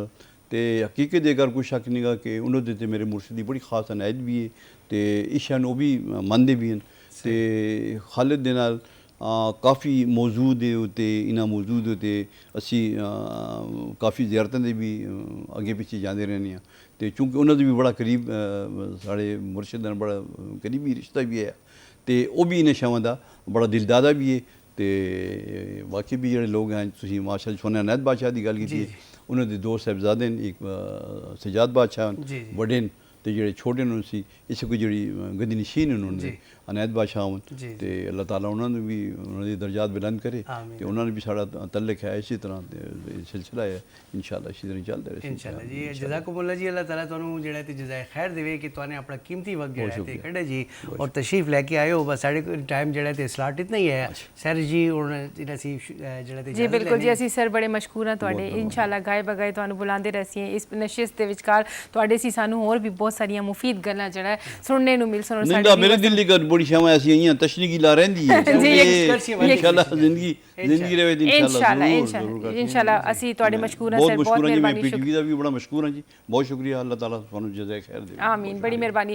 तो हकीकत देकर कोई शक नहीं गा कि उन्होंने तो मेरे मुर्शिद की बड़ी खास अनायत भी है तो इस शान वो भी मनते भी हैं तो खालिद दे नाल ਕਾਫੀ ਮੌਜੂਦ ਦੇ ਉੱਤੇ ਇਹਨਾਂ ਮੌਜੂਦ ਦੇ ਉੱਤੇ ਅਸੀਂ ਕਾਫੀ ਜ਼ਿਆਰਤਾਂ ਦੇ ਵੀ ਅੱਗੇ ਪਿੱਛੇ ਜਾਂਦੇ ਰਹਿੰਦੇ ਹਾਂ ਤੇ ਚूंकि ਉਹਨਾਂ ਦੇ ਵੀ ਬੜਾ ਕਰੀਬ ਸਾਡੇ ਮੁਰਸ਼ਿਦ ਨਾਲ ਬੜਾ ਕਰੀਬੀ ਰਿਸ਼ਤਾ ਵੀ ਹੈ ਤੇ ਉਹ ਵੀ ਇਹਨਾਂ ਸ਼ਾਵਾਂ ਦਾ ਬੜਾ ਦਿਲਦਾਦਾ ਵੀ ਹੈ ਤੇ ਬਾਕੀ ਵੀ ਜਿਹੜੇ ਲੋਕ ਹਨ ਤੁਸੀਂ ਮਾਸ਼ਾਅੱਲਾ ਸੋਨਾ ਅਨੈਤ ਬਾਦਸ਼ਾਹ ਦੀ ਗੱਲ ਕੀਤੀ ਉਹਨਾਂ ਦੇ ਦੋ ਸਾਹਿਬਜ਼ਾਦੇ ਨੇ ਇੱਕ ਸਜਾਦ ਬਾਦਸ਼ਾਹ ਵੱਡੇ ਨੇ ਤੇ ਜਿਹੜੇ ਛੋਟੇ ਨੇ ਸੀ ਇਸ ਕੋਈ ਜਿਹੜੀ ਗਦੀ ਨਸ਼ੀਨ ਉਹਨਾਂ ਦੇ ਅਨੈਤ ਬਾਦਸ਼ਾਹ ਤੇ ਅੱਲਾਹ ਤਾਲਾ ਉਹਨਾਂ ਨੂੰ ਵੀ ਉਹਨਾਂ ਦੇ ਦਰਜਾਤ ਬੁਲੰਦ ਕਰੇ ਤੇ ਉਹਨਾਂ ਨੇ ਵੀ ਸਾਡਾ ਤਲਕ ਹੈ ਇਸੇ ਤਰ੍ਹਾਂ ਸਿਲਸਿਲਾ ਹੈ ਇਨਸ਼ਾਅੱਲਾ ਇਸੇ ਤਰ੍ਹਾਂ ਚੱਲਦਾ ਰਹੇ ਇਨਸ਼ਾਅੱਲਾ ਜੀ ਜਜ਼ਾਕੁਮੁੱਲਾ ਜੀ ਅੱਲਾਹ ਤਾਲਾ ਤੁਹਾਨੂੰ ਜਿਹੜਾ ਤੇ ਜਜ਼ਾਏ ਖੈਰ ਦੇਵੇ ਕਿ ਤੁਹਾਨੂੰ ਆਪਣਾ ਕੀਮਤੀ ਵਕਤ ਜਿਹੜਾ ਤੇ ਕੱਢਿਆ ਜੀ ਔਰ ਤਸ਼ਰੀਫ ਲੈ ਕੇ ਆਏ ਹੋ ਬਸ ਸਾਡੇ ਕੋਲ ਟਾਈਮ ਜਿਹੜਾ ਤੇ ਸਲਾਟ ਇਤਨਾ ਹੀ ਹੈ ਸਰ ਜੀ ਹੁਣ ਜਿਹੜਾ ਸੀ ਜਿਹੜਾ ਤੇ ਜੀ ਬਿਲਕੁਲ ਜੀ ਅਸੀਂ ਸਰ ਬੜੇ ਮਸ਼ਕੂਰ ਹਾਂ ਤੁਹਾਡੇ ਇਨਸ਼ਾਅੱਲਾ ਗਾਏ ਬਗਾਏ ਤੁਹਾਨੂੰ ਬੁਲਾਉਂਦੇ ਰਹਿਸੀਏ ਇਸ ਨਸ਼ਿਸਤ ਦੇ ਵਿਚਕਾਰ ਤੁਹਾਡੇ ਸੀ ਸਾਨੂੰ ਹੋਰ ਵੀ ਬਹੁਤ ਸਾਰੀਆਂ ਮੁਫੀਦ ਗੱਲਾਂ ਜਿਹੜਾ ਸੁਣਨੇ ਨੂੰ ਮਿਲ ਸਨ ਸਾਡੇ ਮੇਰੇ ਦਿਲ ਦੀ ਬੜੀ ਸ਼ਾਵਾਂ ਐਸੀ ਆਈਆਂ ਤਸ਼ਰੀਕੀ ਲਾ ਰਹਿੰਦੀ ਹੈ ਇਨਸ਼ਾਅੱਲਾ ਜ਼ਿੰਦਗੀ ਰਹੇ ਇਨਸ਼ਾਅੱਲਾ ਅਸੀਂ ਤੁਹਾਡੇ ਮਸ਼ਕੂਰ ਹਾਂ ਸਰ ਬਹੁਤ ਮਿਹਰਬਾਨੀ ਪੀਟੀਵੀ ਦਾ ਵੀ ਬੜਾ ਮਸ਼ਕੂਰ ਹਾਂ ਜੀ ਬਹੁਤ ਸ਼ੁਕਰੀਆ ਅੱਲਾਹ ਤਾਲਾ ਤੁਹਾਨੂੰ ਜਜ਼ਾਏ ਖੈਰ ਦੇਵੇ ਆਮੀਨ ਬੜੀ ਮਿਹਰਬਾਨੀ